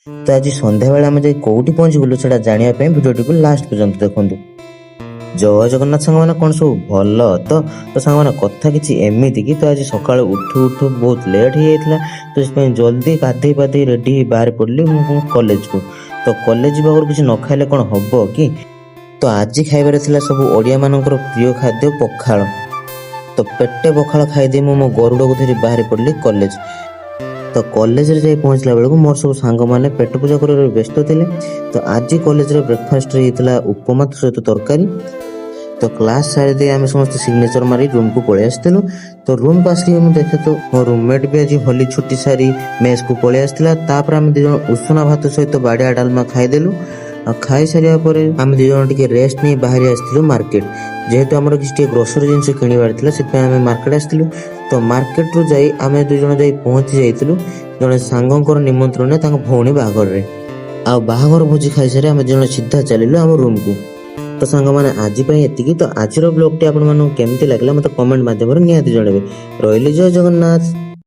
ତ ଆଜି ସନ୍ଧ୍ୟାବେଳେ ଆମେ ଯାଇ କୋଉଠି ପହଞ୍ଚିଗଲୁ ସେଟା ଜାଣିବା ପାଇଁ ଭିଡ଼ିଓଟିକୁ ଲାଷ୍ଟ ପର୍ଯ୍ୟନ୍ତ ଦେଖନ୍ତୁ। ଜୟ ଜଗନ୍ନାଥ ସାଙ୍ଗମାନେ, କ'ଣ ସବୁ ଭଲ ତ? ସାଙ୍ଗମାନେ କଥା କିଛି ଏମିତି କି ତ ଆଜି ସକାଳୁ ଉଠୁ ଉଠୁ ବହୁତ ଲେଟ୍ ହେଇଯାଇଥିଲା, ତ ସେଥିପାଇଁ ଜଲ୍ଦି ଗାଧେଇ ପାଧେଇ ରେଡ଼ି ହେଇ ବାହାରି ପଡ଼ିଲି ମୁଁ କଲେଜକୁ। ତ କଲେଜ ଯିବା ଆଗରୁ କିଛି ନ ଖାଇଲେ କ'ଣ ହବ କି? ତ ଆଜି ଖାଇବାରେ ଥିଲା ସବୁ ଓଡ଼ିଆମାନଙ୍କର ପ୍ରିୟ ଖାଦ୍ୟ ପଖାଳ। ତ ପେଟେ ପଖାଳ ଖାଇଦେଇ ମୁଁ ମୋ ଗରୁଡ଼କୁ ଧରି ବାହାରି ପଡ଼ିଲି କଲେଜ। ତ କଲେଜରେ ଯାଇ ପହଞ୍ଚିଲା ବେଳକୁ ମୋର ସବୁ ସାଙ୍ଗମାନେ ପେଟ ପୂଜା କରିବାରେ ବ୍ୟସ୍ତ ଥିଲେ। ତ ଆଜି କଲେଜରେ ବ୍ରେକଫାଷ୍ଟରେ ହେଇଥିଲା ଉପମା ସହିତ ତରକାରୀ। ତ କ୍ଲାସ୍ ସାରିଦେଇ ଆମେ ସମସ୍ତେ ସିଗ୍ନେଚର ମାରି ରୁମ୍କୁ ପଳେଇ ଆସିଥିଲୁ। ତ ରୁମ୍କୁ ଆସିକି ମୁଁ ଦେଖେ ତ ମୋ ରୁମ୍ମେଟ୍ ବି ଆଜି ହୋଲି ଛୁଟି ସାରି ମେସ୍କୁ ପଳେଇ ଆସିଥିଲା। ତାପରେ ଆମେ ଦୁଇ ଜଣ ଉଷୁନା ଭାତ ସହିତ ବାଡ଼ିଆ ଡାଲମା ଖାଇଦେଲୁ। ଆଉ ଖାଇସାରିବା ପରେ ଆମେ ଦୁଇ ଜଣ ଟିକେ ରେଷ୍ଟ ନେଇ ବାହାରି ଆସିଥିଲୁ ମାର୍କେଟ। ଯେହେତୁ ଆମର କିଛି ଟିକେ ଗ୍ରୋସରୀ ଜିନିଷ କିଣିବାର ଥିଲା, ସେଥିପାଇଁ ଆମେ ମାର୍କେଟ ଆସିଥିଲୁ। ତ ମାର୍କେଟରୁ ଯାଇ ଆମେ ଦୁଇ ଜଣ ଯାଇ ପହଞ୍ଚି ଯାଇଥିଲୁ ଜଣେ ସାଙ୍ଗଙ୍କର ନିମନ୍ତ୍ରଣରେ ତାଙ୍କ ଭଉଣୀ ବାହାଘରରେ। ଆଉ ବାହାଘର ଭୋଜି ଖାଇସାରି ଆମେ ଦୁଇ ଜଣ ସିଧା ଚାଲିଲୁ ଆମ ରୁମ୍କୁ। ତ ସାଙ୍ଗମାନେ ଆଜି ପାଇଁ ଏତିକି। ତ ଆଜିର ବ୍ଲଗ୍ଟି ଆପଣମାନଙ୍କୁ କେମିତି ଲାଗିଲା ମୋତେ କମେଣ୍ଟ ମାଧ୍ୟମରେ ନିହାତି ଜଣାଇବେ। ରହିଲି, ଜୟ ଜଗନ୍ନାଥ।